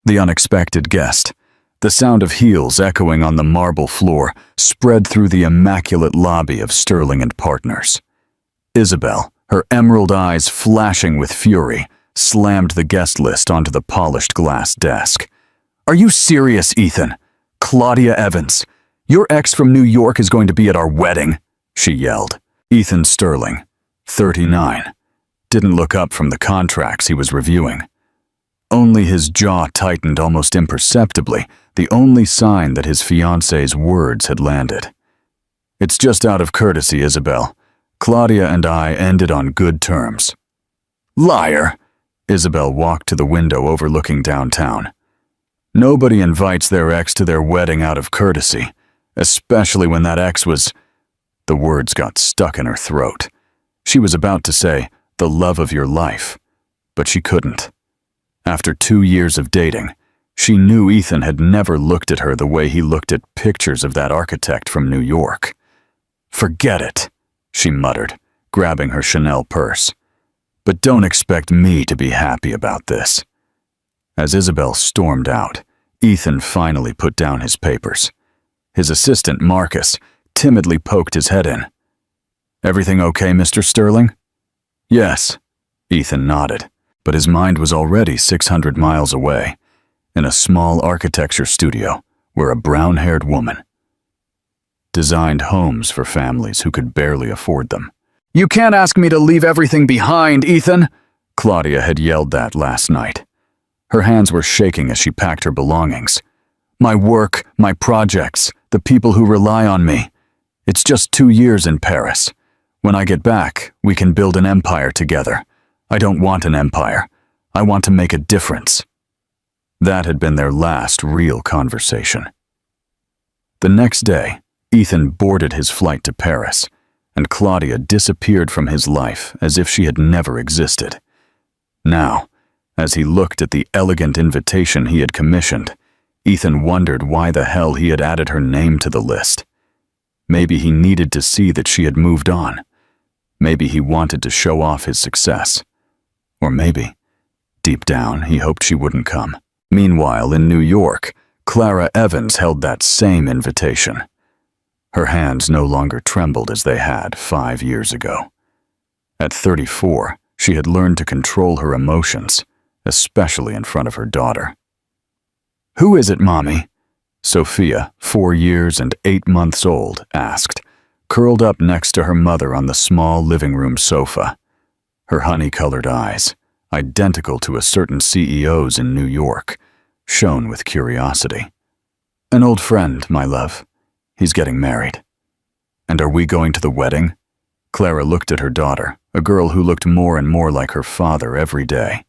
The unexpected guest. The sound of heels echoing on the marble floor spread through the immaculate lobby of Sterling and Partners. Isabel, her emerald eyes flashing with fury, slammed the guest list onto the polished glass desk. "Are you serious, Ethan? Claudia Evans. Your ex from New York is going to be at our wedding," she yelled. Ethan Sterling, 39, didn't look up from the contracts he was reviewing. Only his jaw tightened almost imperceptibly, the only sign that his fiancée's words had landed. "It's just out of courtesy, Isabel. Claudia and I ended on good terms." "Liar!" Isabel walked to the window overlooking downtown. "Nobody invites their ex to their wedding out of courtesy, especially when that ex was—" The words got stuck in her throat. She was about to say, "the love of your life," but she couldn't. After 2 years of dating, she knew Ethan had never looked at her the way he looked at pictures of that architect from New York. "Forget it," she muttered, grabbing her Chanel purse. "But don't expect me to be happy about this." As Isabel stormed out, Ethan finally put down his papers. His assistant, Marcus, timidly poked his head in. "Everything okay, Mr. Sterling?" "Yes," Ethan nodded, but his mind was already 600 miles away, in a small architecture studio where a brown-haired woman designed homes for families who could barely afford them. "You can't ask me to leave everything behind, Ethan!" Claudia had yelled that last night. Her hands were shaking as she packed her belongings. "My work, my projects, the people who rely on me. It's just 2 years in Paris. When I get back, we can build an empire together. I don't want an empire. I want to make a difference." That had been their last real conversation. The next day, Ethan boarded his flight to Paris, and Claudia disappeared from his life as if she had never existed. Now, as he looked at the elegant invitation he had commissioned, Ethan wondered why the hell he had added her name to the list. Maybe he needed to see that she had moved on. Maybe he wanted to show off his success. Or maybe, deep down, he hoped she wouldn't come. Meanwhile, in New York, Clara Evans held that same invitation. Her hands no longer trembled as they had 5 years ago. At 34, she had learned to control her emotions, especially in front of her daughter. "Who is it, Mommy?" Sophia, 4 years and 8 months old, asked, curled up next to her mother on the small living room sofa. Her honey-colored eyes, identical to a certain CEO's in New York, shone with curiosity. "An old friend, my love. He's getting married." "And are we going to the wedding?" Clara looked at her daughter, a girl who looked more and more like her father every day.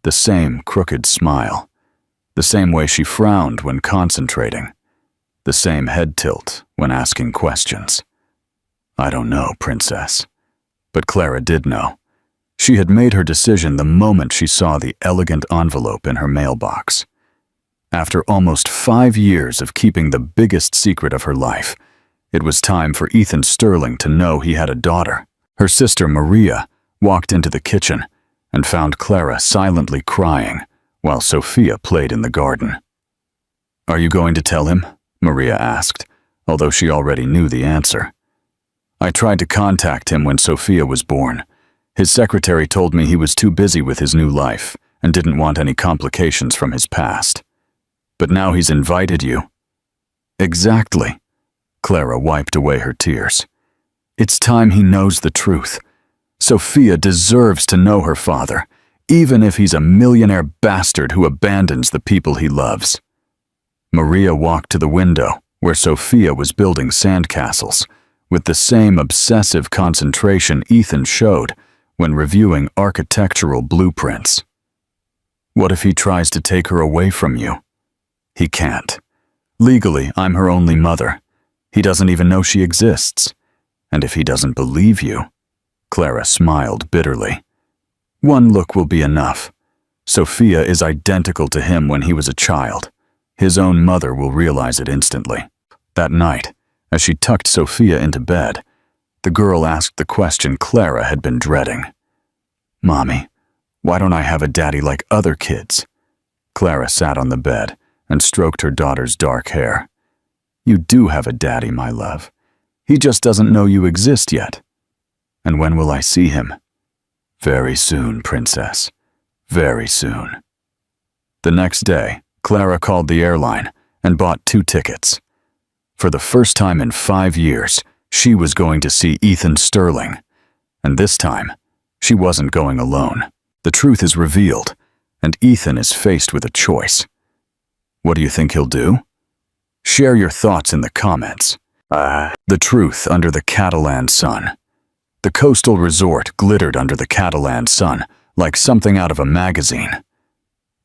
The same crooked smile. The same way she frowned when concentrating. The same head tilt when asking questions. "I don't know, Princess." But Clara did know. She had made her decision the moment she saw the elegant envelope in her mailbox. After almost 5 years of keeping the biggest secret of her life, it was time for Ethan Sterling to know he had a daughter. Her sister Maria walked into the kitchen and found Clara silently crying while Sophia played in the garden. "Are you going to tell him?" Maria asked, although she already knew the answer. "I tried to contact him when Sophia was born. His secretary told me he was too busy with his new life and didn't want any complications from his past. But now he's invited you." "Exactly." Clara wiped away her tears. "It's time he knows the truth. Sophia deserves to know her father, even if he's a millionaire bastard who abandons the people he loves." Maria walked to the window, where Sophia was building sandcastles, with the same obsessive concentration Ethan showed when reviewing architectural blueprints. "What if he tries to take her away from you?" "He can't. Legally, I'm her only mother. He doesn't even know she exists. And if he doesn't believe you—" Clara smiled bitterly. "One look will be enough. Sophia is identical to him when he was a child. His own mother will realize it instantly." That night, as she tucked Sophia into bed, the girl asked the question Clara had been dreading. "Mommy, why don't I have a daddy like other kids?" Clara sat on the bed and stroked her daughter's dark hair. You do have a daddy, my love. He just doesn't know you exist yet. And when will I see him? Very soon, princess. Very soon. The next day, Clara called the airline and bought 2 tickets. For the first time in 5 years, she was going to see Ethan Sterling. And this time, she wasn't going alone. The truth is revealed, and Ethan is faced with a choice. What do you think he'll do? Share your thoughts in the comments. The truth under the Catalan sun. The coastal resort glittered under the Catalan sun like something out of a magazine.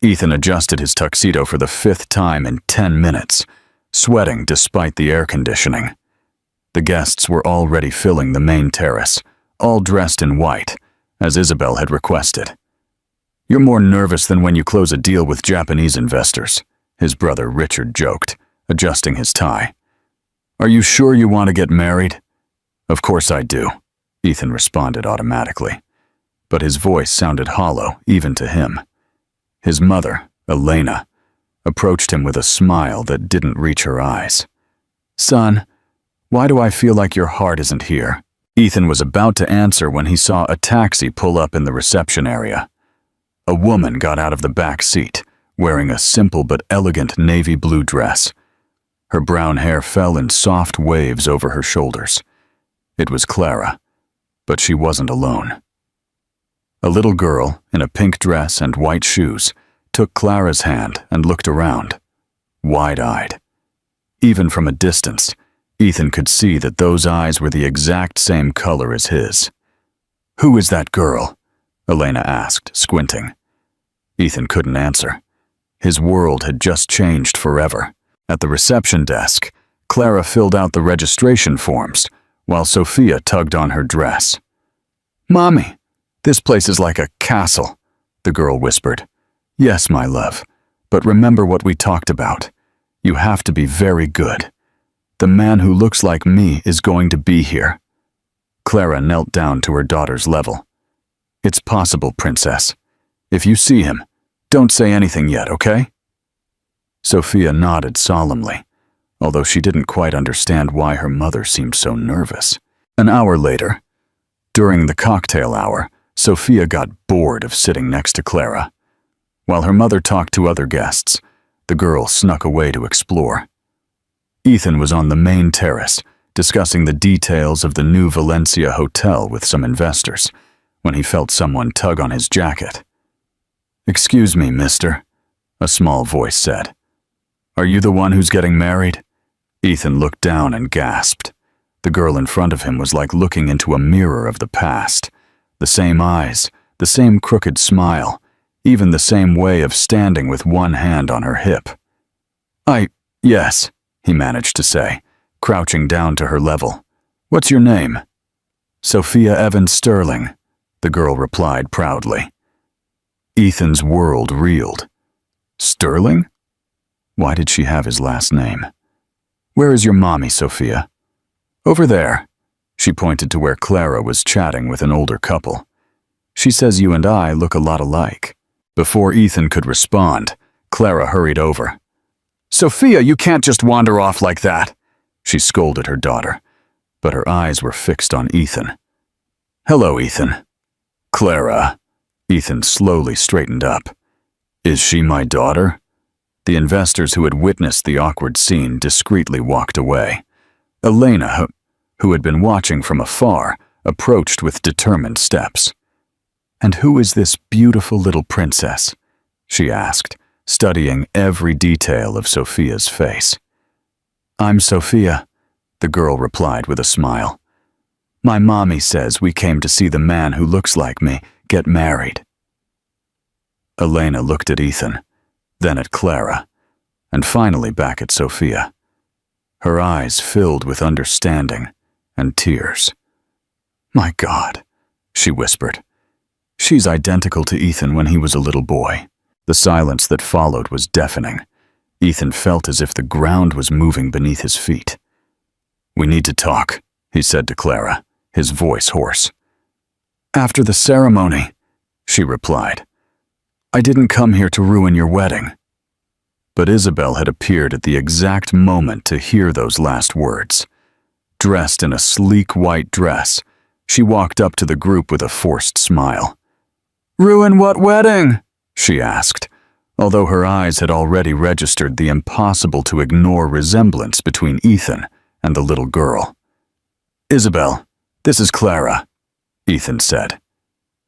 Ethan adjusted his tuxedo for the 5th time in 10 minutes, sweating despite the air conditioning. The guests were already filling the main terrace, all dressed in white, as Isabel had requested. You're more nervous than when you close a deal with Japanese investors, his brother Richard joked, adjusting his tie. Are you sure you want to get married? Of course I do, Ethan responded automatically, but his voice sounded hollow even to him. His mother, Elena, approached him with a smile that didn't reach her eyes. Son, why do I feel like your heart isn't here? Ethan was about to answer when he saw a taxi pull up in the reception area. A woman got out of the back seat, wearing a simple but elegant navy blue dress. Her brown hair fell in soft waves over her shoulders. It was Clara, but she wasn't alone. A little girl, in a pink dress and white shoes, took Clara's hand and looked around, wide-eyed. Even from a distance, Ethan could see that those eyes were the exact same color as his. Who is that girl? Elena asked, squinting. Ethan couldn't answer. His world had just changed forever. At the reception desk, Clara filled out the registration forms, while Sophia tugged on her dress. Mommy, this place is like a castle, the girl whispered. Yes, my love, but remember what we talked about. You have to be very good. The man who looks like me is going to be here. Clara knelt down to her daughter's level. It's possible, princess. If you see him, don't say anything yet, okay? Sophia nodded solemnly, although she didn't quite understand why her mother seemed so nervous. An hour later, during the cocktail hour, Sophia got bored of sitting next to Clara. While her mother talked to other guests, the girl snuck away to explore. Ethan was on the main terrace, discussing the details of the new Valencia hotel with some investors, when he felt someone tug on his jacket. Excuse me, mister, a small voice said. Are you the one who's getting married? Ethan looked down and gasped. The girl in front of him was like looking into a mirror of the past. The same eyes, the same crooked smile, even the same way of standing with one hand on her hip. Yes, he managed to say, crouching down to her level. What's your name? Sophia Evans Sterling, the girl replied proudly. Ethan's world reeled. Sterling? Why did she have his last name? Where is your mommy, Sophia? Over there. She pointed to where Clara was chatting with an older couple. She says you and I look a lot alike. Before Ethan could respond, Clara hurried over. Sophia, you can't just wander off like that, she scolded her daughter, but her eyes were fixed on Ethan. Hello, Ethan. Clara. Ethan slowly straightened up. Is she my daughter? The investors who had witnessed the awkward scene discreetly walked away. Elena, who had been watching from afar, approached with determined steps. And who is this beautiful little princess? She asked, studying every detail of Sophia's face. I'm Sophia, the girl replied with a smile. My mommy says we came to see the man who looks like me get married. Elena looked at Ethan, then at Clara, and finally back at Sophia. Her eyes filled with understanding and tears. My God, she whispered. She's identical to Ethan when he was a little boy. The silence that followed was deafening. Ethan felt as if the ground was moving beneath his feet. We need to talk, he said to Clara, his voice hoarse. After the ceremony, she replied. I didn't come here to ruin your wedding, But Isabel had appeared at the exact moment to hear those last words. Dressed in a sleek white dress, she walked up to the group with a forced smile. "Ruin what wedding?" she asked, although her eyes had already registered the impossible-to-ignore resemblance between Ethan and the little girl. "Isabel, this is Clara," Ethan said.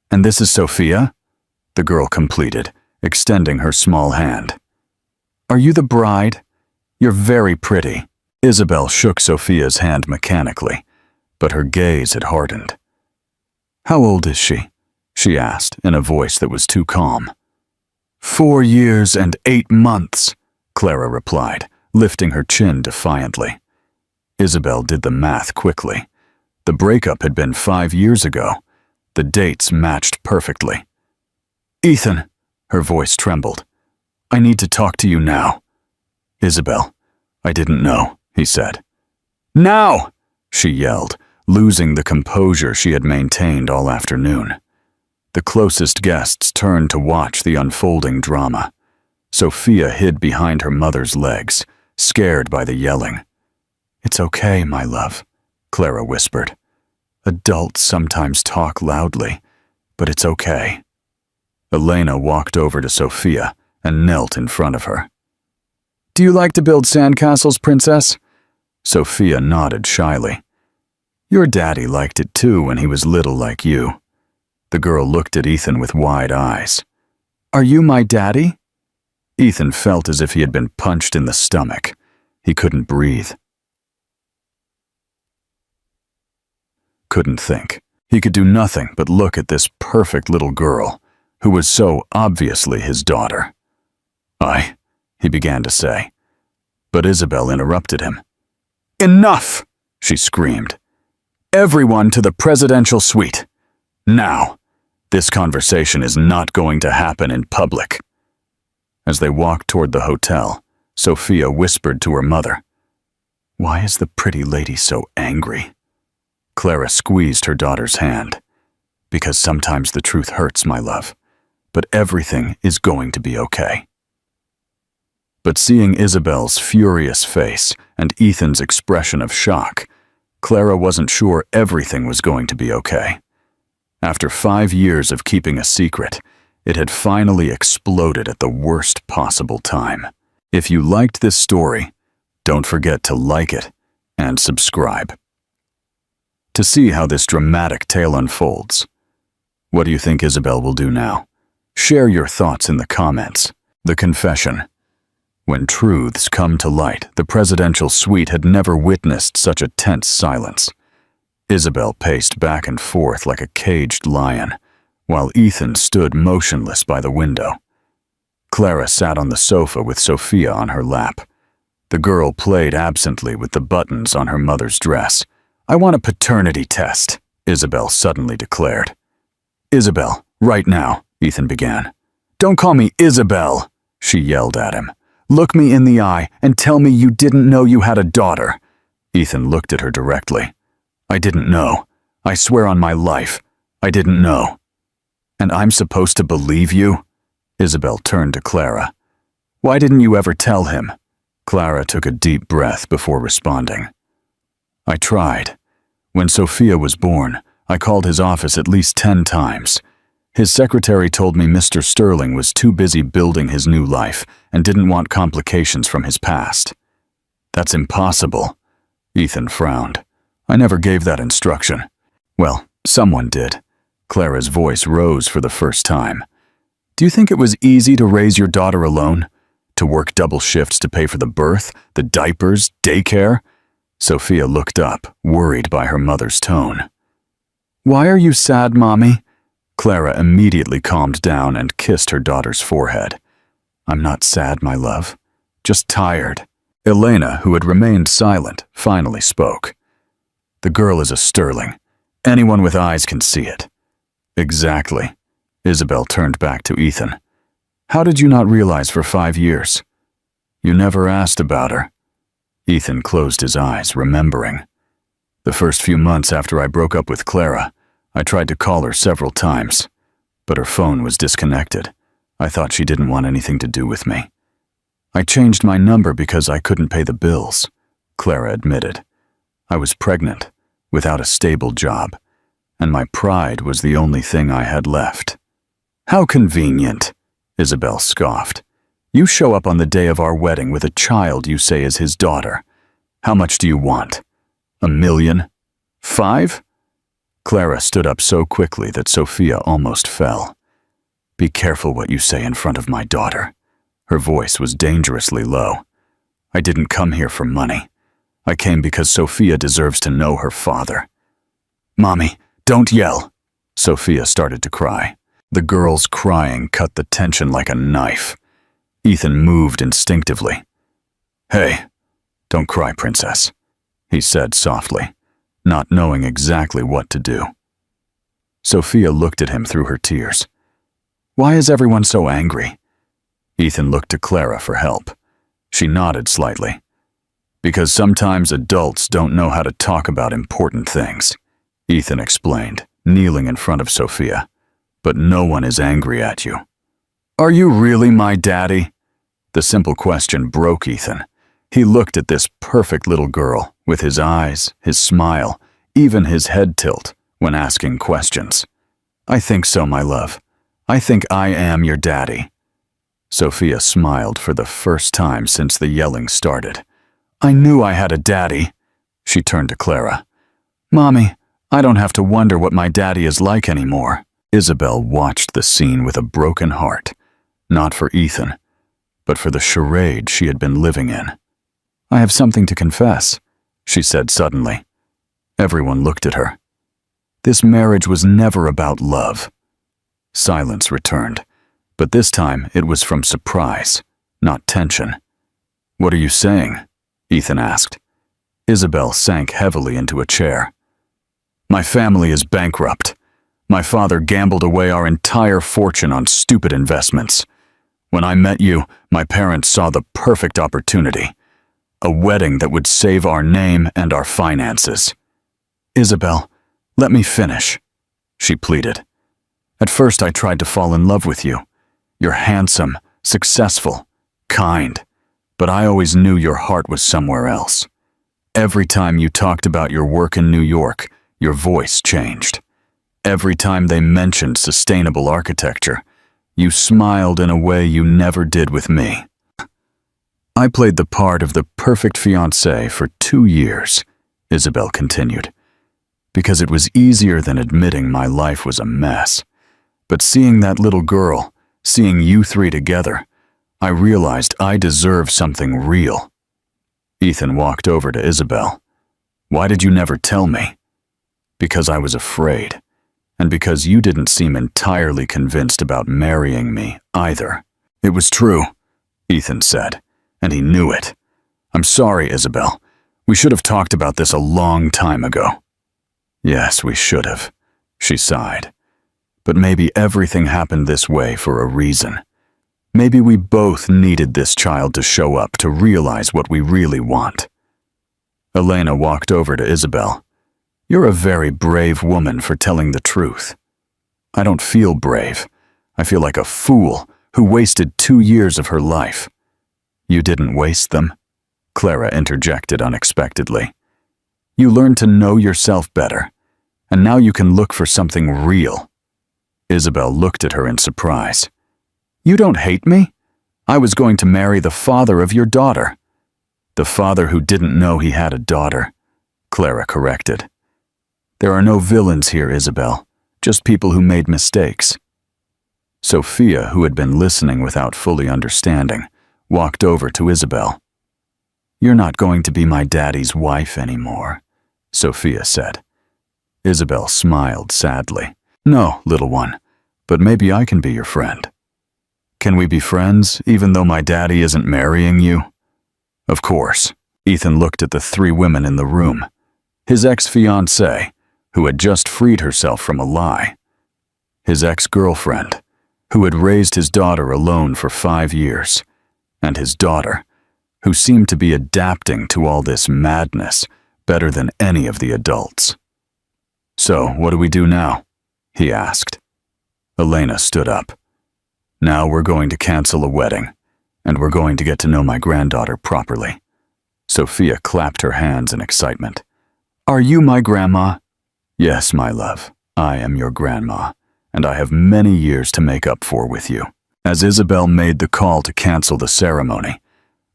"And this is Sophia?" the girl completed, extending her small hand. "Are you the bride? You're very pretty." Isabel shook Sophia's hand mechanically, but her gaze had hardened. "How old is she?" she asked in a voice that was too calm. 4 years and 8 months, Clara replied, lifting her chin defiantly. Isabel did the math quickly. The breakup had been 5 years ago. The dates matched perfectly. "Ethan," her voice trembled, "I need to talk to you now." "Isabel, I didn't know," he said. "Now!" she yelled, losing the composure she had maintained all afternoon. The closest guests turned to watch the unfolding drama. Sophia hid behind her mother's legs, scared by the yelling. "It's okay, my love," Clara whispered. "Adults sometimes talk loudly, but it's okay." Elena walked over to Sophia and knelt in front of her. "Do you like to build sandcastles, princess?" Sophia nodded shyly. "Your daddy liked it too when he was little like you." The girl looked at Ethan with wide eyes. "Are you my daddy?" Ethan felt as if he had been punched in the stomach. He couldn't breathe. Couldn't think. He could do nothing but look at this perfect little girl, who was so obviously his daughter. He began to say. But Isabel interrupted him. "Enough!" she screamed. "Everyone to the presidential suite. Now! This conversation is not going to happen in public." As they walked toward the hotel, Sophia whispered to her mother, "Why is the pretty lady so angry?" Clara squeezed her daughter's hand. "Because sometimes the truth hurts, my love, but everything is going to be okay." But seeing Isabel's furious face and Ethan's expression of shock, Clara wasn't sure everything was going to be okay. After 5 years of keeping a secret, it had finally exploded at the worst possible time. If you liked this story, don't forget to like it and subscribe. To see how this dramatic tale unfolds, what do you think Isabel will do now? Share your thoughts in the comments. The confession. When truths come to light, the presidential suite had never witnessed such a tense silence. Isabel paced back and forth like a caged lion, while Ethan stood motionless by the window. Clara sat on the sofa with Sophia on her lap. The girl played absently with the buttons on her mother's dress. "I want a paternity test," Isabel suddenly declared. "Isabel, right now," Ethan began. "Don't call me Isabel," she yelled at him. "Look me in the eye and tell me you didn't know you had a daughter." Ethan looked at her directly. "I didn't know. I swear on my life, I didn't know." "And I'm supposed to believe you?" Isabel turned to Clara. "Why didn't you ever tell him?" Clara took a deep breath before responding. "I tried. When Sophia was born, I called his office at least 10 times. His secretary told me Mr. Sterling was too busy building his new life and didn't want complications from his past." "That's impossible." Ethan frowned. "I never gave that instruction." "Well, someone did." Clara's voice rose for the first time. "Do you think it was easy to raise your daughter alone? To work double shifts to pay for the birth, the diapers, daycare?" Sophia looked up, worried by her mother's tone. "Why are you sad, Mommy?" Clara immediately calmed down and kissed her daughter's forehead. "I'm not sad, my love. Just tired." Elena, who had remained silent, finally spoke. "The girl is a Sterling. Anyone with eyes can see it." "Exactly." Isabel turned back to Ethan. "How did you not realize for 5 years?" "You never asked about her." Ethan closed his eyes, remembering. "The first few months after I broke up with Clara, I tried to call her several times, but her phone was disconnected. I thought she didn't want anything to do with me. I changed my number because I couldn't pay the bills, Clara admitted. I was pregnant, without a stable job, and my pride was the only thing I had left. How convenient, Isabel scoffed. You show up on the day of our wedding with a child you say is his daughter. How much do you want? $1 million? 5? Clara stood up so quickly that Sophia almost fell. Be careful what you say in front of my daughter. Her voice was dangerously low. I didn't come here for money. I came because Sophia deserves to know her father. Mommy, don't yell. Sophia started to cry. The girl's crying cut the tension like a knife. Ethan moved instinctively. Hey, don't cry, princess, he said softly, not knowing exactly what to do. Sophia looked at him through her tears. Why is everyone so angry? Ethan looked to Clara for help. She nodded slightly. Because sometimes adults don't know how to talk about important things, Ethan explained, kneeling in front of Sophia. But no one is angry at you. Are you really my daddy? The simple question broke Ethan. He looked at this perfect little girl, with his eyes, his smile, even his head tilt, when asking questions. I think so, my love. I think I am your daddy. Sophia smiled for the first time since the yelling started. I knew I had a daddy. She turned to Clara. Mommy, I don't have to wonder what my daddy is like anymore. Isabel watched the scene with a broken heart, not for Ethan, but for the charade she had been living in. I have something to confess, she said suddenly. Everyone looked at her. This marriage was never about love. Silence returned, but this time it was from surprise, not tension. What are you saying? Ethan asked. Isabel sank heavily into a chair. My family is bankrupt. My father gambled away our entire fortune on stupid investments. When I met you, my parents saw the perfect opportunity. A wedding that would save our name and our finances. Isabel, let me finish, she pleaded. At first I tried to fall in love with you. You're handsome, successful, kind, but I always knew your heart was somewhere else. Every time you talked about your work in New York, your voice changed. Every time they mentioned sustainable architecture, you smiled in a way you never did with me. I played the part of the perfect fiancé for 2 years, Isabel continued, because it was easier than admitting my life was a mess. But seeing that little girl, seeing you three together, I realized I deserve something real. Ethan walked over to Isabel. Why did you never tell me? Because I was afraid. And because you didn't seem entirely convinced about marrying me, either. It was true, Ethan said, and he knew it. I'm sorry, Isabel. We should have talked about this a long time ago. Yes, we should have, she sighed. But maybe everything happened this way for a reason. Maybe we both needed this child to show up to realize what we really want. Elena walked over to Isabel. You're a very brave woman for telling the truth. I don't feel brave. I feel like a fool who wasted 2 years of her life. You didn't waste them, Clara interjected unexpectedly. You learned to know yourself better, and now you can look for something real. Isabel looked at her in surprise. You don't hate me? I was going to marry the father of your daughter. The father who didn't know he had a daughter, Clara corrected. There are no villains here, Isabel, just people who made mistakes. Sophia, who had been listening without fully understanding, walked over to Isabel. You're not going to be my daddy's wife anymore, Sophia said. Isabel smiled sadly. No, little one, but maybe I can be your friend. Can we be friends, even though my daddy isn't marrying you? Of course. Ethan looked at the 3 women in the room. His ex-fiancée, who had just freed herself from a lie. His ex-girlfriend, who had raised his daughter alone for 5 years. And his daughter, who seemed to be adapting to all this madness better than any of the adults. So, what do we do now? He asked. Elena stood up. Now we're going to cancel a wedding, and we're going to get to know my granddaughter properly." Sophia clapped her hands in excitement. "Are you my grandma?" "Yes, my love, I am your grandma, and I have many years to make up for with you." As Isabel made the call to cancel the ceremony,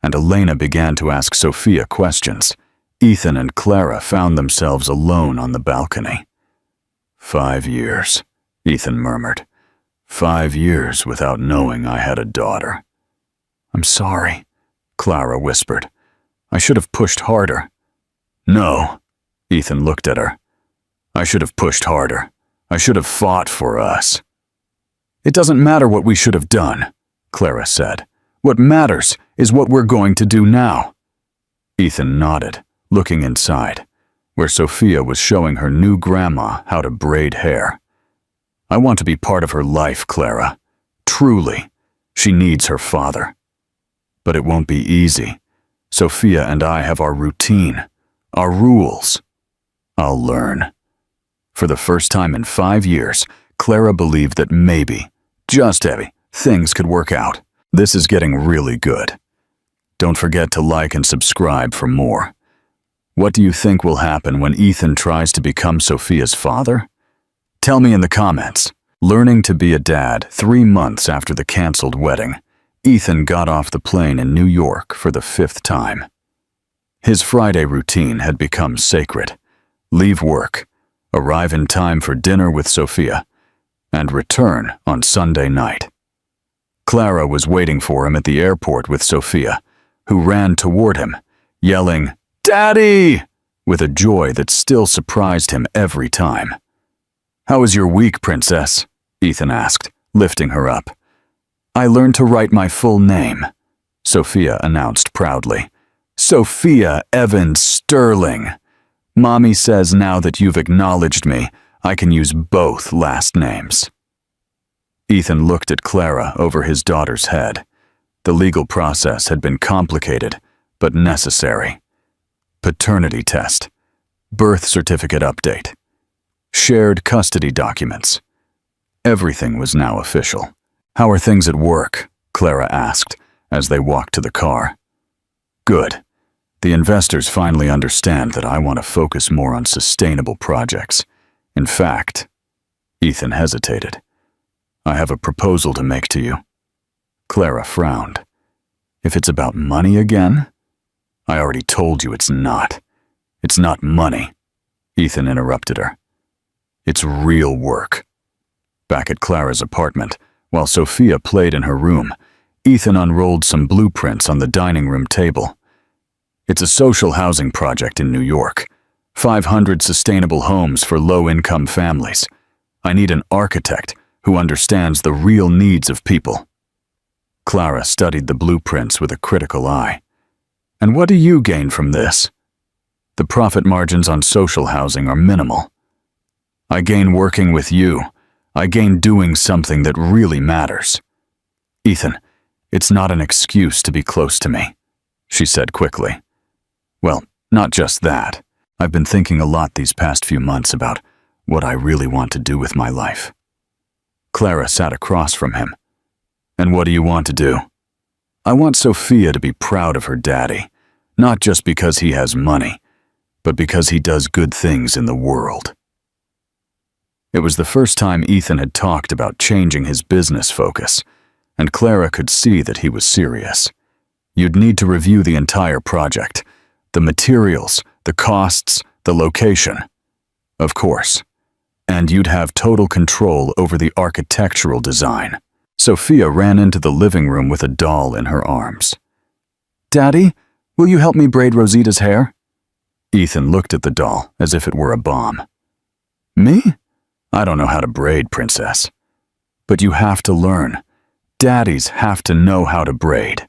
and Elena began to ask Sophia questions, Ethan and Clara found themselves alone on the balcony. 5 years, Ethan murmured. 5 years without knowing I had a daughter. "I'm sorry," Clara whispered. "I should have pushed harder." "No," Ethan looked at her. "I should have pushed harder. I should have fought for us." "It doesn't matter what we should have done," Clara said. "What matters is what we're going to do now." Ethan nodded, looking inside, where Sophia was showing her new grandma how to braid hair. "I want to be part of her life, Clara. Truly. She needs her father. But it won't be easy. Sophia and I have our routine, our rules. I'll learn." For the first time in 5 years, Clara believed that maybe, just maybe, things could work out. This is getting really good. Don't forget to like and subscribe for more. What do you think will happen when Ethan tries to become Sophia's father? Tell me in the comments. Learning to be a dad 3 months after the canceled wedding, Ethan got off the plane in New York for the 5th time. His Friday routine had become sacred. Leave work, arrive in time for dinner with Sophia, and return on Sunday night. Clara was waiting for him at the airport with Sophia, who ran toward him, yelling, "Daddy!" with a joy that still surprised him every time. "How was your week, princess?" Ethan asked, lifting her up. "I learned to write my full name," Sophia announced proudly. "Sophia Evans Sterling. Mommy says now that you've acknowledged me, I can use both last names." Ethan looked at Clara over his daughter's head. The legal process had been complicated, but necessary. Paternity test, birth certificate update, shared custody documents. Everything was now official. "How are things at work?" Clara asked as they walked to the car. "Good. The investors finally understand that I want to focus more on sustainable projects. In fact," Ethan hesitated, "I have a proposal to make to you." Clara frowned. "If it's about money again?" "I already told you it's not. It's not money," Ethan interrupted her. "It's real work." Back at Clara's apartment, while Sophia played in her room, Ethan unrolled some blueprints on the dining room table. "It's a social housing project in New York. 500 sustainable homes for low-income families. I need an architect who understands the real needs of people." Clara studied the blueprints with a critical eye. "And what do you gain from this?" "The profit margins on social housing are minimal." "I gain working with you. I gain doing something that really matters." "Ethan, it's not an excuse to be close to me," she said quickly. "Well, not just that. I've been thinking a lot these past few months about what I really want to do with my life." Clara sat across from him. "And what do you want to do?" "I want Sophia to be proud of her daddy, not just because he has money, but because he does good things in the world." It was the first time Ethan had talked about changing his business focus, and Clara could see that he was serious. You'd need to review the entire project, the materials, the costs, the location. Of course. And you'd have total control over the architectural design. Sophia ran into the living room with a doll in her arms. "Daddy, will you help me braid Rosita's hair?" Ethan looked at the doll as if it were a bomb. "Me? I don't know how to braid, princess." "But you have to learn. Daddies have to know how to braid."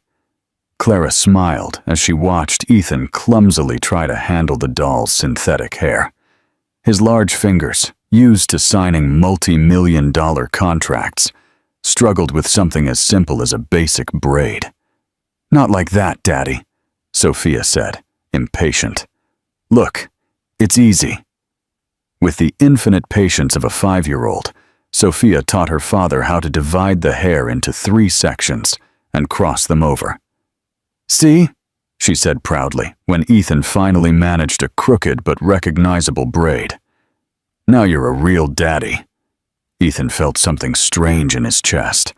Clara smiled as she watched Ethan clumsily try to handle the doll's synthetic hair. His large fingers, used to signing multi-million-dollar contracts, struggled with something as simple as a basic braid. "Not like that, Daddy," Sophia said, impatient. "Look, it's easy." With the infinite patience of a 5-year-old, Sophia taught her father how to divide the hair into 3 sections, and crossed them over. "See?" she said proudly, when Ethan finally managed a crooked but recognizable braid. "Now you're a real daddy." Ethan felt something strange in his chest,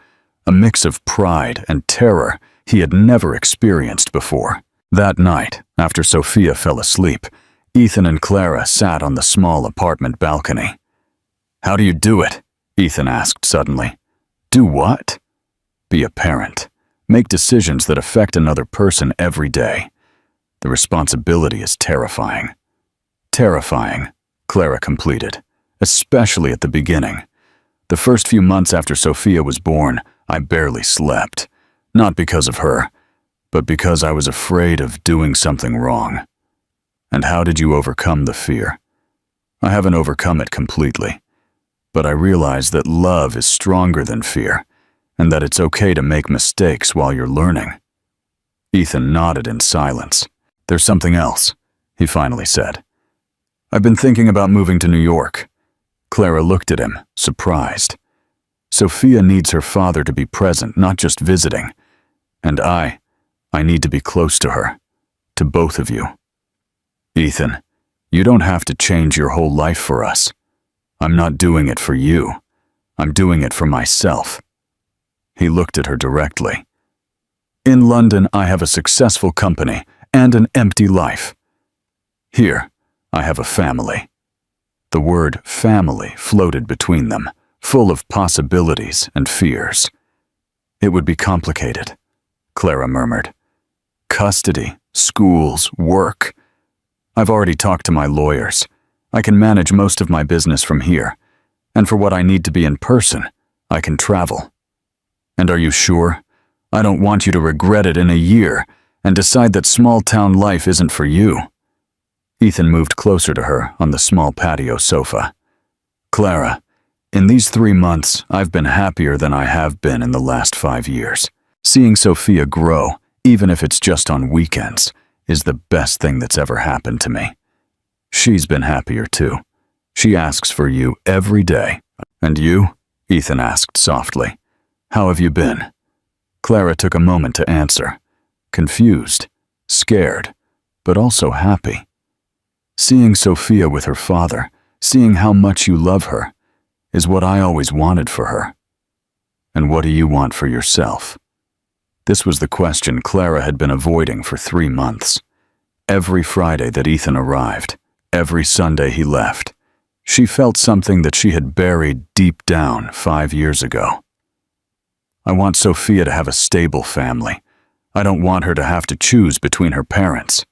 a mix of pride and terror he had never experienced before. That night, after Sophia fell asleep, Ethan and Clara sat on the small apartment balcony. "How do you do it?" Ethan asked suddenly. "Do what?" "Be a parent. Make decisions that affect another person every day. The responsibility is terrifying." "Terrifying," Clara completed, "especially at the beginning. The first few months after Sophia was born, I barely slept. Not because of her, but because I was afraid of doing something wrong." "And how did you overcome the fear?" "I haven't overcome it completely, but I realized that love is stronger than fear, and that it's okay to make mistakes while you're learning." Ethan nodded in silence. "There's something else," he finally said. "I've been thinking about moving to New York." Clara looked at him, surprised. "Sophia needs her father to be present, not just visiting. And I need to be close to her, to both of you." "Ethan, you don't have to change your whole life for us. I'm not doing it for you. I'm doing it for myself." He looked at her directly. "In London, I have a successful company and an empty life. Here, I have a family." The word family floated between them, full of possibilities and fears. "It would be complicated," Clara murmured. "Custody, schools, work. I've already talked to my lawyers. I can manage most of my business from here, and for what I need to be in person, I can travel." "And are you sure? I don't want you to regret it in a year and decide that small-town life isn't for you." Ethan moved closer to her on the small patio sofa. "Clara, in these 3 months, I've been happier than I have been in the last 5 years. Seeing Sophia grow, even if it's just on weekends, is the best thing that's ever happened to me. She's been happier too. She asks for you every day." "And you?" Ethan asked softly. "How have you been?" Clara took a moment to answer, confused, scared, but also happy. "Seeing Sophia with her father, seeing how much you love her, is what I always wanted for her." "And what do you want for yourself?" This was the question Clara had been avoiding for 3 months. Every Friday that Ethan arrived, every Sunday he left, she felt something that she had buried deep down 5 years ago. "I want Sophia to have a stable family. I don't want her to have to choose between her parents."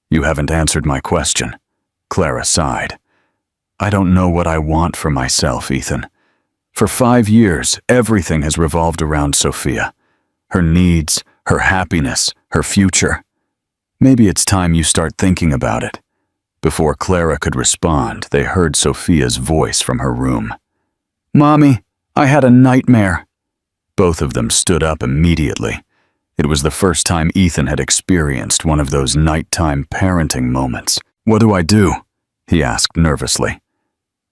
"You haven't answered my question," Clara sighed. "I don't know what I want for myself, Ethan. For 5 years, everything has revolved around Sophia. Her needs, her happiness, her future. Maybe it's time you start thinking about it." Before Clara could respond, they heard Sophia's voice from her room. "Mommy, I had a nightmare." Both of them stood up immediately. It was the first time Ethan had experienced one of those nighttime parenting moments. "What do I do?" he asked nervously.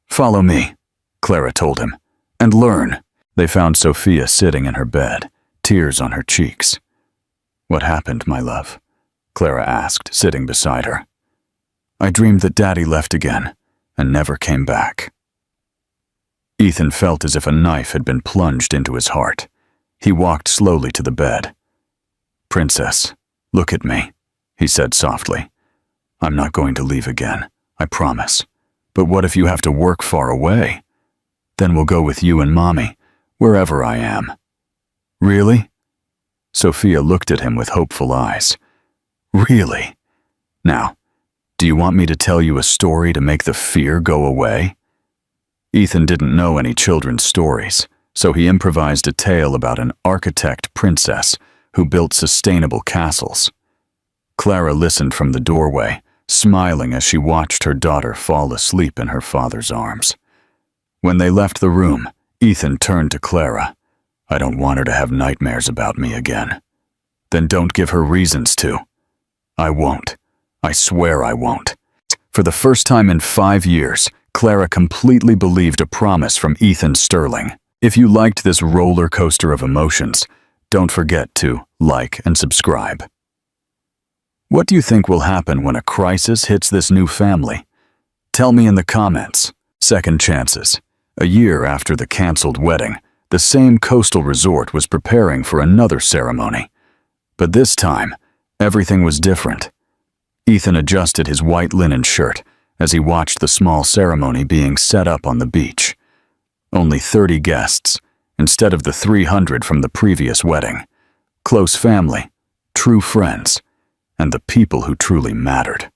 "Follow me," Clara told him, "and learn." They found Sophia sitting in her bed, tears on her cheeks. "What happened, my love?" Clara asked, sitting beside her. "I dreamed that Daddy left again and never came back." Ethan felt as if a knife had been plunged into his heart. He walked slowly to the bed. "Princess, look at me," he said softly. "I'm not going to leave again, I promise. But what if you have to work far away? Then we'll go with you and Mommy, wherever I am." "Really?" Sophia looked at him with hopeful eyes. "Really? Now, do you want me to tell you a story to make the fear go away?" Ethan didn't know any children's stories, so he improvised a tale about an architect princess who built sustainable castles. Clara listened from the doorway, smiling as she watched her daughter fall asleep in her father's arms. When they left the room, Ethan turned to Clara. "I don't want her to have nightmares about me again." "Then don't give her reasons to." "I won't. I swear I won't." For the first time in 5 years, Clara completely believed a promise from Ethan Sterling. If you liked this roller coaster of emotions, don't forget to like and subscribe. What do you think will happen when a crisis hits this new family? Tell me in the comments. Second chances. A year after the canceled wedding, the same coastal resort was preparing for another ceremony. But this time, everything was different. Ethan adjusted his white linen shirt as he watched the small ceremony being set up on the beach. Only 30 guests, instead of the 300 from the previous wedding. Close family, true friends, and the people who truly mattered.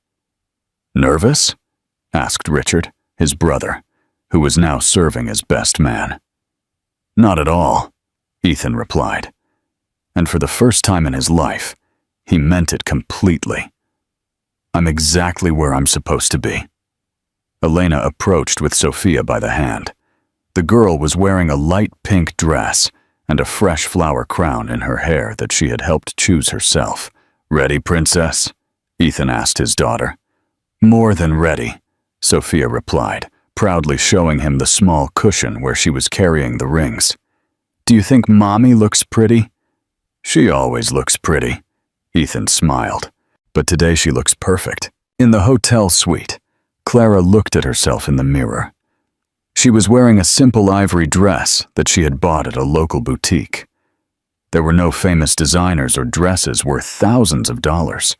Nervous? Asked Richard, his brother, who was now serving as best man. Not at all, Ethan replied. And for the first time in his life, he meant it completely. I'm exactly where I'm supposed to be. Elena approached with Sophia by the hand. The girl was wearing a light pink dress and a fresh flower crown in her hair that she had helped choose herself. Ready, princess? Ethan asked his daughter. More than ready, Sophia replied, proudly showing him the small cushion where she was carrying the rings. Do you think Mommy looks pretty? She always looks pretty, Ethan smiled. But today she looks perfect. In the hotel suite, Clara looked at herself in the mirror. She was wearing a simple ivory dress that she had bought at a local boutique. There were no famous designers or dresses worth thousands of dollars,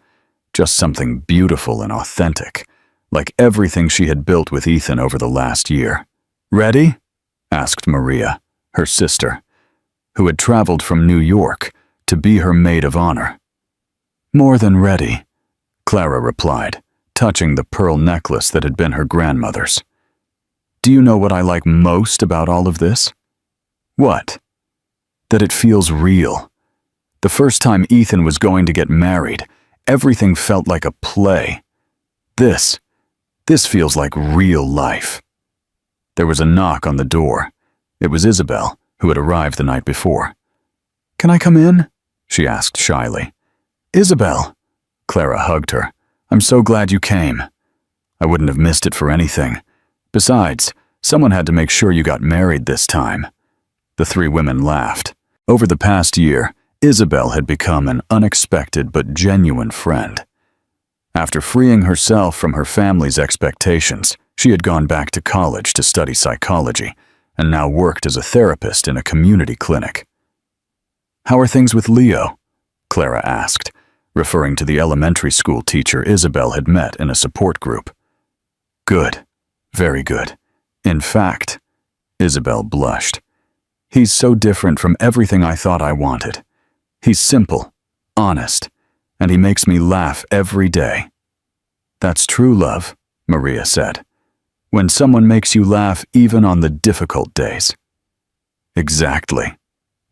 just something beautiful and authentic, like everything she had built with Ethan over the last year. Ready? Asked Maria, her sister, who had traveled from New York to be her maid of honor. More than ready, Clara replied, touching the pearl necklace that had been her grandmother's. Do you know what I like most about all of this? What? That it feels real. The first time Ethan was going to get married, everything felt like a play. This feels like real life. There was a knock on the door. It was Isabel, who had arrived the night before. Can I come in? She asked shyly. Isabel! Clara hugged her. I'm so glad you came. I wouldn't have missed it for anything. Besides, someone had to make sure you got married this time. The three women laughed. Over the past year, Isabel had become an unexpected but genuine friend. After freeing herself from her family's expectations, she had gone back to college to study psychology and now worked as a therapist in a community clinic. How are things with Leo? Clara asked, referring to the elementary school teacher Isabel had met in a support group. Good. Very good. In fact, Isabel blushed. He's so different from everything I thought I wanted. He's simple, honest, and he makes me laugh every day. That's true, love, Maria said. When someone makes you laugh even on the difficult days. Exactly,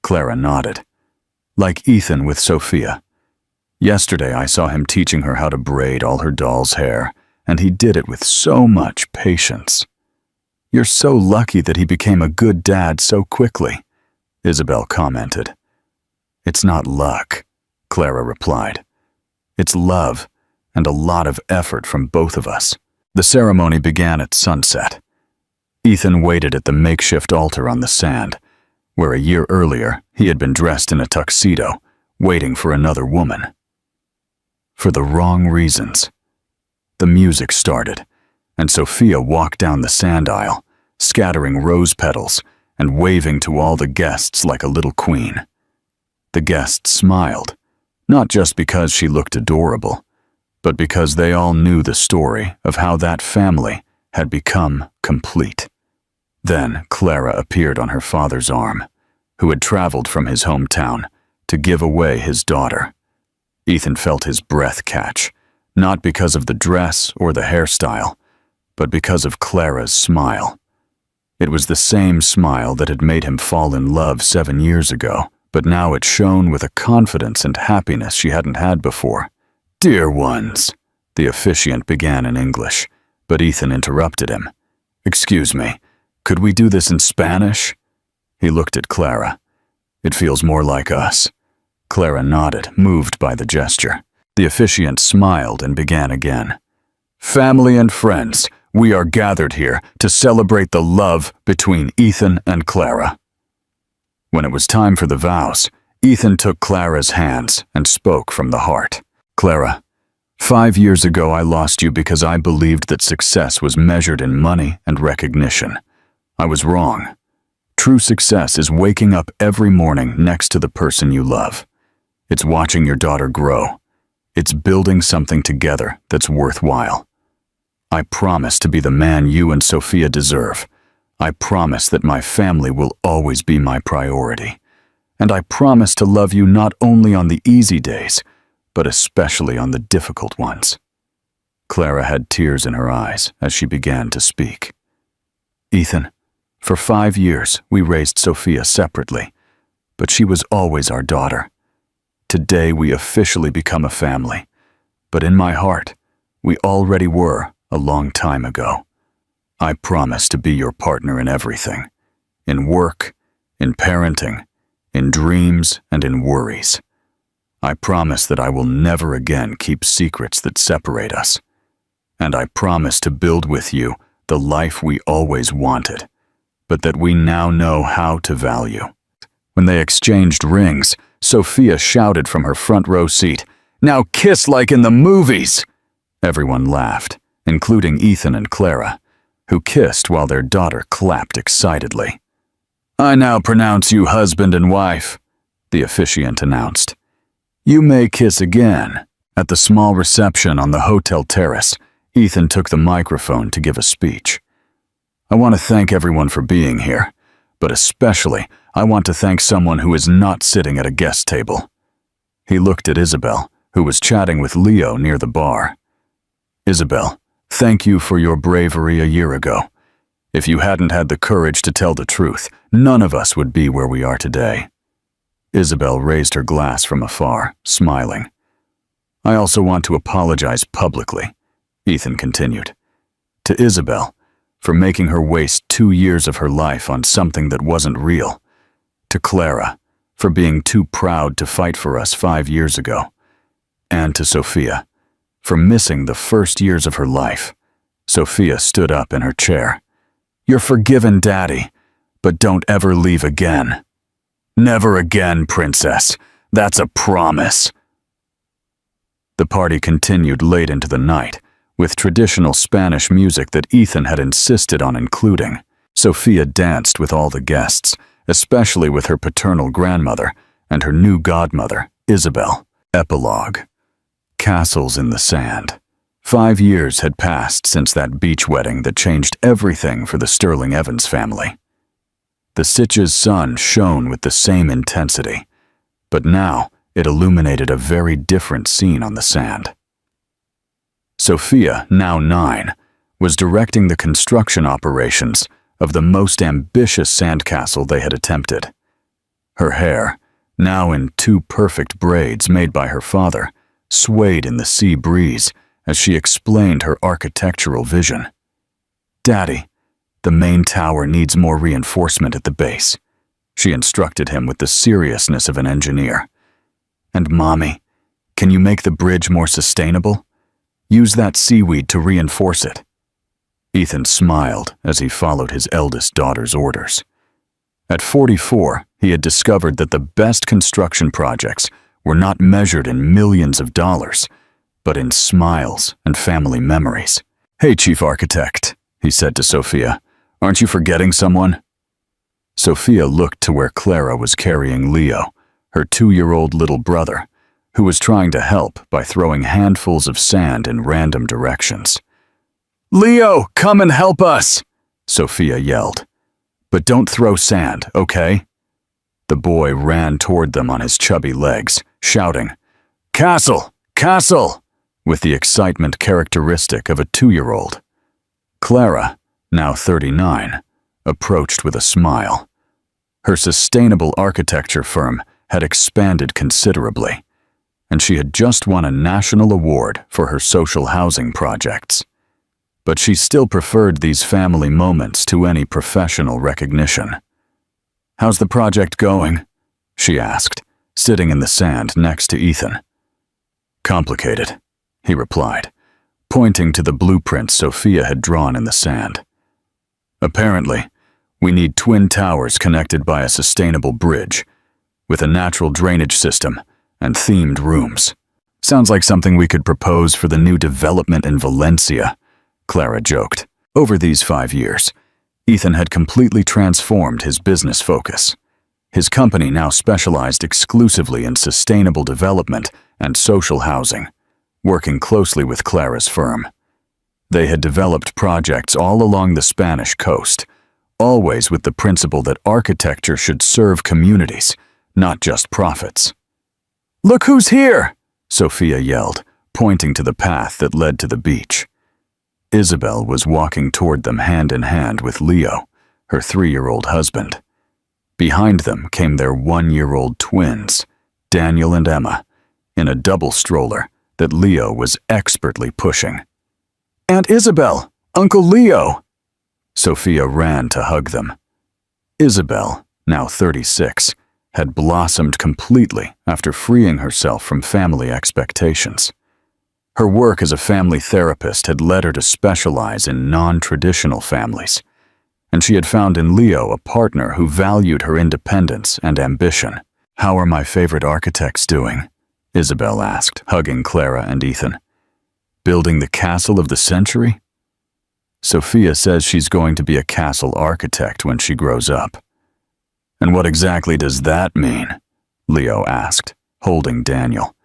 Clara nodded. Like Ethan with Sophia. Yesterday I saw him teaching her how to braid all her doll's hair, and he did it with so much patience. You're so lucky that he became a good dad so quickly, Isabel commented. It's not luck, Clara replied. It's love and a lot of effort from both of us. The ceremony began at sunset. Ethan waited at the makeshift altar on the sand, where a year earlier he had been dressed in a tuxedo, waiting for another woman. For the wrong reasons. The music started, and Sophia walked down the sand aisle, scattering rose petals and waving to all the guests like a little queen. The guests smiled, not just because she looked adorable, but because they all knew the story of how that family had become complete. Then Clara appeared on her father's arm, who had traveled from his hometown to give away his daughter. Ethan felt his breath catch, not because of the dress or the hairstyle, but because of Clara's smile. It was the same smile that had made him fall in love 7 years ago, but now it shone with a confidence and happiness she hadn't had before. Dear ones, the officiant began in English, but Ethan interrupted him. Excuse me, could we do this in Spanish? He looked at Clara. It feels more like us. Clara nodded, moved by the gesture. The officiant smiled and began again. Family and friends, we are gathered here to celebrate the love between Ethan and Clara. When it was time for the vows, Ethan took Clara's hands and spoke from the heart. Clara, 5 years ago I lost you because I believed that success was measured in money and recognition. I was wrong. True success is waking up every morning next to the person you love. It's watching your daughter grow. It's building something together that's worthwhile. I promise to be the man you and Sophia deserve. I promise that my family will always be my priority. And I promise to love you not only on the easy days, but especially on the difficult ones. Clara had tears in her eyes as she began to speak. Ethan, for 5 years we raised Sophia separately, but she was always our daughter. Today we officially become a family, but in my heart, we already were a long time ago. I promise to be your partner in everything, in work, in parenting, in dreams, and in worries. I promise that I will never again keep secrets that separate us. And I promise to build with you the life we always wanted, but that we now know how to value. When they exchanged rings, Sophia shouted from her front row seat, "Now kiss like in the movies!" Everyone laughed, including Ethan and Clara, who kissed while their daughter clapped excitedly. "I now pronounce you husband and wife," the officiant announced. "You may kiss again." At the small reception on the hotel terrace, Ethan took the microphone to give a speech. "I want to thank everyone for being here, but especially I want to thank someone who is not sitting at a guest table." He looked at Isabel, who was chatting with Leo near the bar. "Isabel, thank you for your bravery a year ago. If you hadn't had the courage to tell the truth, none of us would be where we are today." Isabel raised her glass from afar, smiling. "I also want to apologize publicly," Ethan continued, "to Isabel for making her waste 2 years of her life on something that wasn't real, to Clara for being too proud to fight for us 5 years ago, and to Sophia for missing the first years of her life." Sophia stood up in her chair. "You're forgiven, Daddy, but don't ever leave again." "Never again, Princess. That's a promise." The party continued late into the night, with traditional Spanish music that Ethan had insisted on including. Sophia danced with all the guests, especially with her paternal grandmother and her new godmother, Isabel. Epilogue. Castles in the sand. 5 years had passed since that beach wedding that changed everything for the Sterling Evans family. The Sitch's sun shone with the same intensity, but now it illuminated a very different scene on the sand. Sophia, now 9, was directing the construction operations of the most ambitious sandcastle they had attempted. Her hair, now in 2 perfect braids made by her father, swayed in the sea breeze as she explained her architectural vision. "Daddy, the main tower needs more reinforcement at the base," she instructed him with the seriousness of an engineer. "And Mommy, can you make the bridge more sustainable? Use that seaweed to reinforce it." Ethan smiled as he followed his eldest daughter's orders. At 44, he had discovered that the best construction projects were not measured in millions of dollars, but in smiles and family memories. "Hey, Chief Architect," he said to Sophia, "aren't you forgetting someone?" Sophia looked to where Clara was carrying Leo, her 2-year-old little brother, who was trying to help by throwing handfuls of sand in random directions. "Leo, come and help us!" Sophia yelled. "But don't throw sand, okay?" The boy ran toward them on his chubby legs, shouting, "Castle! Castle!" with the excitement characteristic of a 2-year-old. Clara, now 39, approached with a smile. Her sustainable architecture firm had expanded considerably, and she had just won a national award for her social housing projects. But she still preferred these family moments to any professional recognition. "How's the project going?" she asked, sitting in the sand next to Ethan. "Complicated," he replied, pointing to the blueprints Sophia had drawn in the sand. "Apparently, we need twin towers connected by a sustainable bridge, with a natural drainage system and themed rooms. Sounds like something we could propose for the new development in Valencia, Clara joked. Over these 5 years, Ethan had completely transformed his business focus. His company now specialized exclusively in sustainable development and social housing, working closely with Clara's firm. They had developed projects all along the Spanish coast, always with the principle that architecture should serve communities, not just profits. "Look who's here!" Sophia yelled, pointing to the path that led to the beach. Isabel was walking toward them hand in hand with Leo, her 3-year-old husband. Behind them came their 1-year-old twins, Daniel and Emma, in a double stroller that Leo was expertly pushing. "Aunt Isabel! Uncle Leo!" Sophia ran to hug them. Isabel, now 36, had blossomed completely after freeing herself from family expectations. Her work as a family therapist had led her to specialize in non-traditional families, and she had found in Leo a partner who valued her independence and ambition. "How are my favorite architects doing?" Isabel asked, hugging Clara and Ethan. "Building the castle of the century?" "Sophia says she's going to be a castle architect when she grows up." "And what exactly does that mean?" Leo asked, holding Daniel,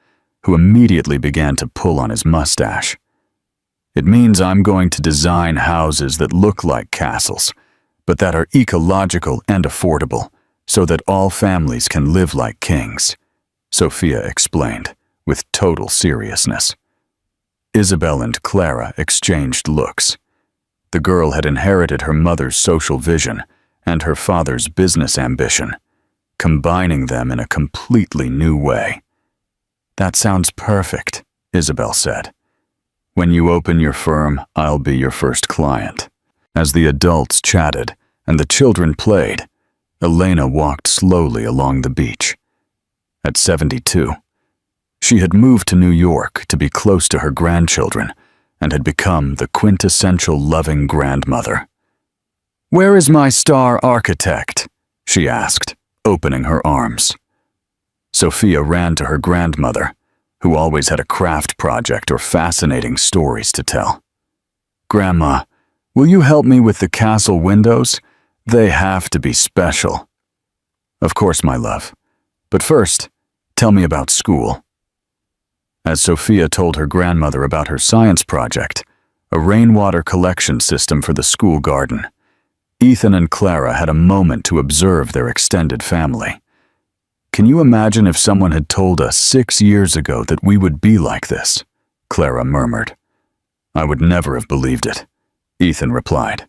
who immediately began to pull on his mustache. "It means I'm going to design houses that look like castles, but that are ecological and affordable, so that all families can live like kings," Sophia explained, with total seriousness. Isabel and Clara exchanged looks. The girl had inherited her mother's social vision and her father's business ambition, combining them in a completely new way. "That sounds perfect," Isabel said. "When you open your firm, I'll be your first client." As the adults chatted and the children played, Elena walked slowly along the beach. At 72, she had moved to New York to be close to her grandchildren and had become the quintessential loving grandmother. "Where is my star architect?" she asked, opening her arms. Sophia ran to her grandmother, who always had a craft project or fascinating stories to tell. "Grandma, will you help me with the castle windows? They have to be special." "Of course, my love. But first, tell me about school." As Sophia told her grandmother about her science project, a rainwater collection system for the school garden, Ethan and Clara had a moment to observe their extended family. "Can you imagine if someone had told us 6 years ago that we would be like this?" Clara murmured. "I would never have believed it," Ethan replied.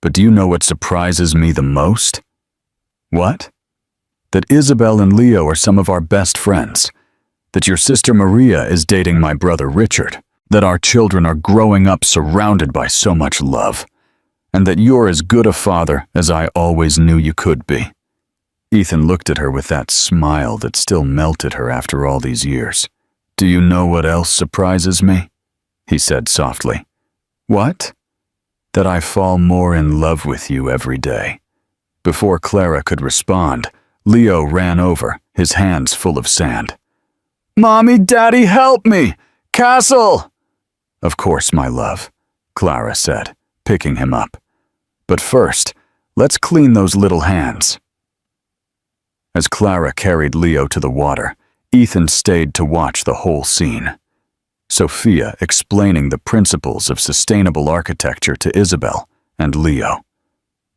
"But do you know what surprises me the most?" "What?" "That Isabel and Leo are some of our best friends. That your sister Maria is dating my brother Richard. That our children are growing up surrounded by so much love. And that you're as good a father as I always knew you could be." Ethan looked at her with that smile that still melted her after all these years. "Do you know what else surprises me?" he said softly. "What?" "That I fall more in love with you every day." Before Clara could respond, Leo ran over, his hands full of sand. "Mommy, Daddy, help me! Castle!" "Of course, my love," Clara said, picking him up. "But first, let's clean those little hands." As Clara carried Leo to the water, Ethan stayed to watch the whole scene. Sophia explaining the principles of sustainable architecture to Isabel and Leo.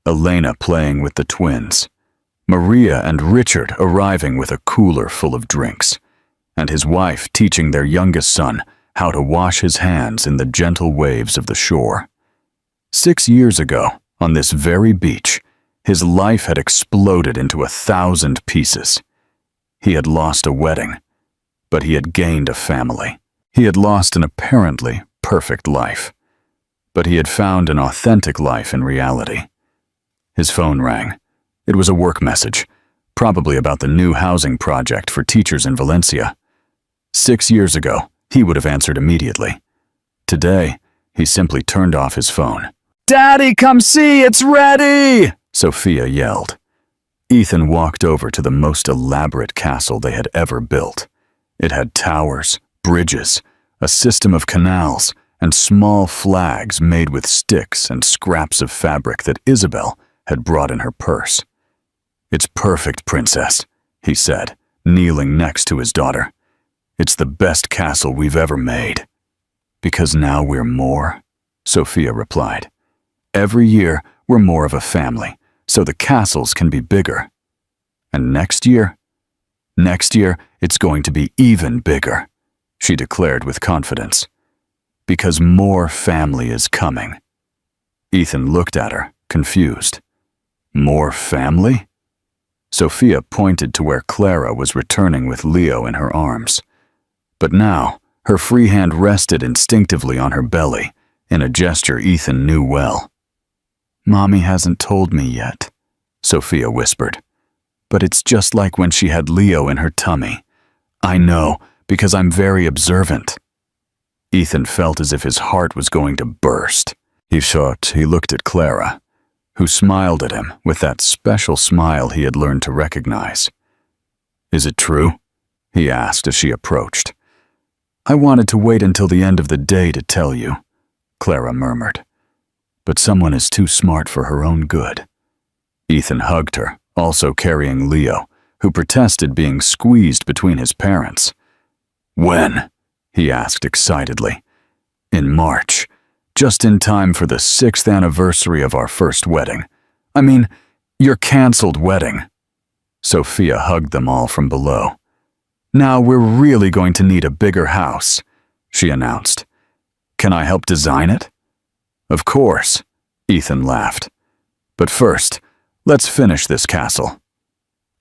Elena playing with the twins. Maria and Richard arriving with a cooler full of drinks, and his wife teaching their youngest son how to wash his hands in the gentle waves of the shore. 6 years ago, on this very beach, his life had exploded into 1,000 pieces. He had lost a wedding, but he had gained a family. He had lost an apparently perfect life, but he had found an authentic life in reality. His phone rang. It was a work message, probably about the new housing project for teachers in Valencia. 6 years ago, he would have answered immediately. Today, he simply turned off his phone. "Daddy, come see, it's ready!" Sophia yelled. Ethan walked over to the most elaborate castle they had ever built. It had towers, bridges, a system of canals, and small flags made with sticks and scraps of fabric that Isabel had brought in her purse. "It's perfect, Princess," he said, kneeling next to his daughter. "It's the best castle we've ever made." "Because now we're more," Sophia replied. "Every year, we're more of a family, so the castles can be bigger. And next year? Next year, it's going to be even bigger," she declared with confidence. "Because more family is coming." Ethan looked at her, confused. "More family?" Sophia pointed to where Clara was returning with Leo in her arms. But now, her free hand rested instinctively on her belly, in a gesture Ethan knew well. "Mommy hasn't told me yet," Sophia whispered. "But it's just like when she had Leo in her tummy. I know, because I'm very observant." Ethan felt as if his heart was going to burst. He looked at Clara, who smiled at him with that special smile he had learned to recognize. "Is it true?" he asked as she approached. "I wanted to wait until the end of the day to tell you," Clara murmured. "But someone is too smart for her own good." Ethan hugged her, also carrying Leo, who protested being squeezed between his parents. "When?" he asked excitedly. "In March, just in time for the 6th anniversary of our first wedding. I mean, your canceled wedding." Sophia hugged them all from below. "Now we're really going to need a bigger house," she announced. "Can I help design it?" "Of course," Ethan laughed. "But first, let's finish this castle."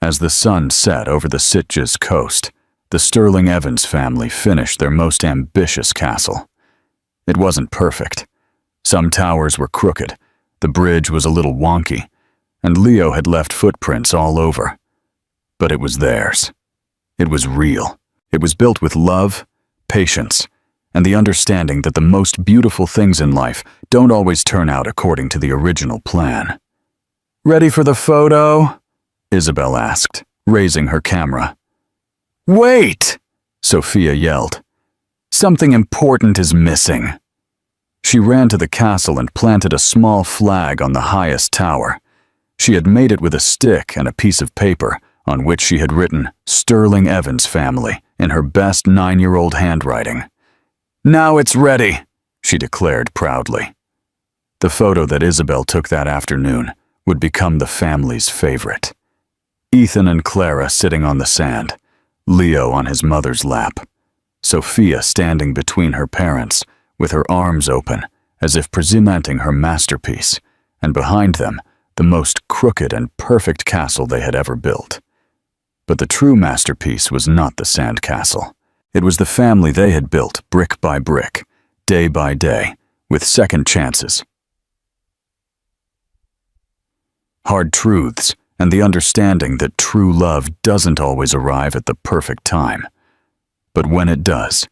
As the sun set over the Sitges coast, the Sterling Evans family finished their most ambitious castle. It wasn't perfect. Some towers were crooked, the bridge was a little wonky, and Leo had left footprints all over. But it was theirs. It was real. It was built with love, patience, and the understanding that the most beautiful things in life don't always turn out according to the original plan. "Ready for the photo?" Isabel asked, raising her camera. "Wait!" Sophia yelled. "Something important is missing." She ran to the castle and planted a small flag on the highest tower. She had made it with a stick and a piece of paper on which she had written Sterling Evans family in her best 9-year-old handwriting. "Now it's ready," she declared proudly. The photo that Isabel took that afternoon would become the family's favorite. Ethan and Clara sitting on the sand, Leo on his mother's lap, Sophia standing between her parents with her arms open as if presenting her masterpiece, and behind them the most crooked and perfect castle they had ever built. But the true masterpiece was not the sand castle. It was the family they had built brick by brick, day by day, with second chances, hard truths, and the understanding that true love doesn't always arrive at the perfect time. But when it does,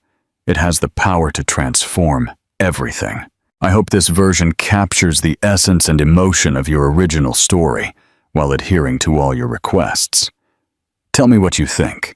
it has the power to transform everything. I hope this version captures the essence and emotion of your original story while adhering to all your requests. Tell me what you think.